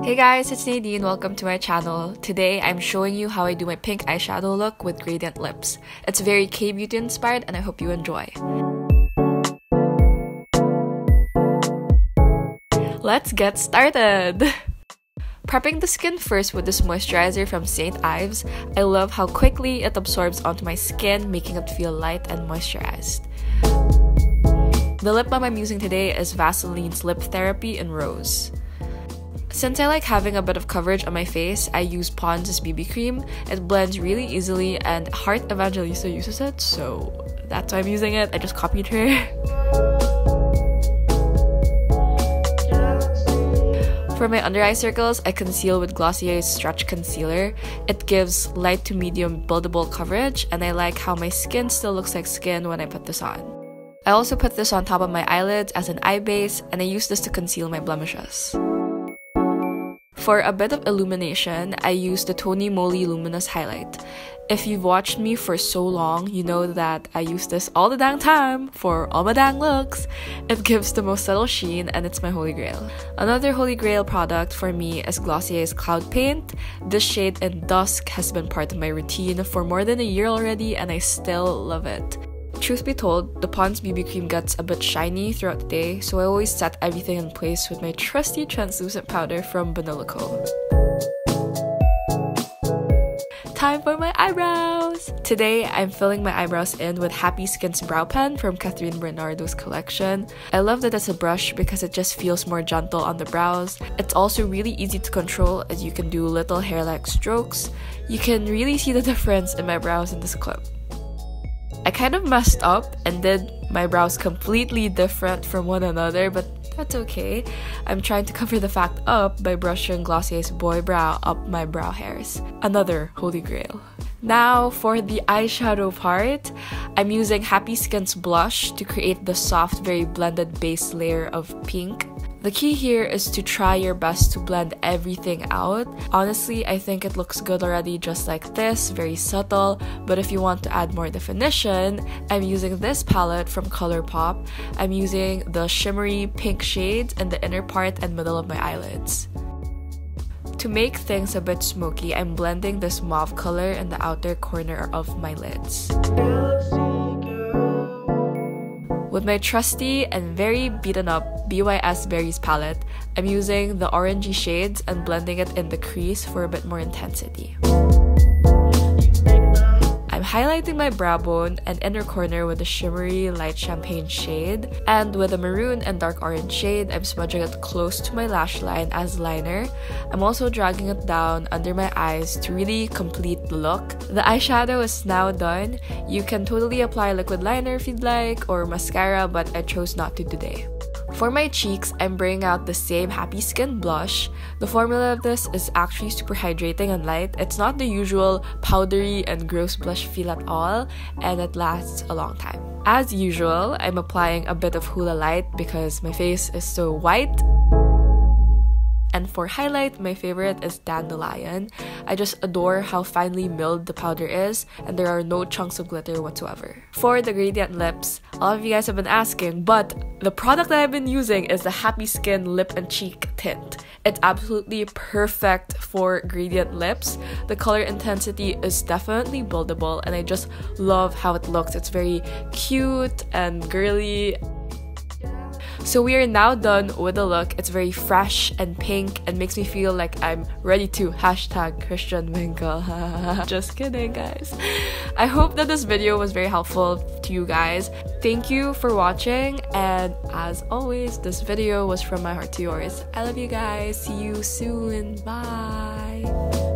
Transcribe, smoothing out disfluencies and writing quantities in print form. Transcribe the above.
Hey guys, it's Nadine. Welcome to my channel. Today, I'm showing you how I do my pink eyeshadow look with gradient lips. It's very K-beauty inspired and I hope you enjoy. Let's get started! Prepping the skin first with this moisturizer from St. Ives. I love how quickly it absorbs onto my skin, making it feel light and moisturized. The lip balm I'm using today is Vaseline's Lip Therapy in Rose. Since I like having a bit of coverage on my face, I use Pond's BB cream. It blends really easily and Heart Evangelista uses it, so that's why I'm using it. I just copied her. For my under eye circles, I conceal with Glossier's Stretch Concealer. It gives light to medium buildable coverage, and I like how my skin still looks like skin when I put this on. I also put this on top of my eyelids as an eye base, and I use this to conceal my blemishes. For a bit of illumination, I use the Tony Moly Luminous Highlight. If you've watched me for so long, you know that I use this all the dang time for all my dang looks. It gives the most subtle sheen and it's my holy grail. Another holy grail product for me is Glossier's Cloudpaint. This shade in Dusk has been part of my routine for more than a year already and I still love it. Truth be told, the Pond's BB cream gets a bit shiny throughout the day, so I always set everything in place with my trusty translucent powder from Banila. Time for my eyebrows! Today, I'm filling my eyebrows in with Happy Skin's Brow Pen from Catherine Bernardo's collection. I love that it's a brush because it just feels more gentle on the brows. It's also really easy to control as you can do little hair-like strokes. You can really see the difference in my brows in this clip. I kind of messed up and did my brows completely different from one another, but that's okay. I'm trying to cover the fact up by brushing Glossier's Boy Brow up my brow hairs. Another holy grail. Now for the eyeshadow part, I'm using Happy Skin's blush to create the soft, very blended base layer of pink. The key here is to try your best to blend everything out. Honestly, I think it looks good already just like this, very subtle, but if you want to add more definition, I'm using this palette from Colourpop. I'm using the shimmery pink shades in the inner part and middle of my eyelids. To make things a bit smoky, I'm blending this mauve color in the outer corner of my lids. With my trusty and very beaten up BYS Berries Palette, I'm using the orangey shades and blending it in the crease for a bit more intensity. I'm highlighting my brow bone and inner corner with a shimmery light champagne shade, and with a maroon and dark orange shade, I'm smudging it close to my lash line as liner. I'm also dragging it down under my eyes to really complete the look. The eyeshadow is now done. You can totally apply liquid liner if you'd like, or mascara, but I chose not to today. For my cheeks, I'm bringing out the same Happy Skin blush. The formula of this is actually super hydrating and light. It's not the usual powdery and gross blush feel at all, and it lasts a long time. As usual, I'm applying a bit of Hoola Lite because my face is so white. And for highlight, my favorite is Dandelion. I just adore how finely milled the powder is, and there are no chunks of glitter whatsoever. For the gradient lips, a lot of you guys have been asking, but the product that I've been using is the Happy Skin Lip and Cheek Tint. It's absolutely perfect for gradient lips. The color intensity is definitely buildable, and I just love how it looks. It's very cute and girly. So we are now done with the look. It's very fresh and pink and makes me feel like I'm ready to hashtag Christian Mingle. Just kidding, guys. I hope that this video was very helpful to you guys. Thank you for watching, and as always, this video was from my heart to yours. I love you guys. See you soon. Bye.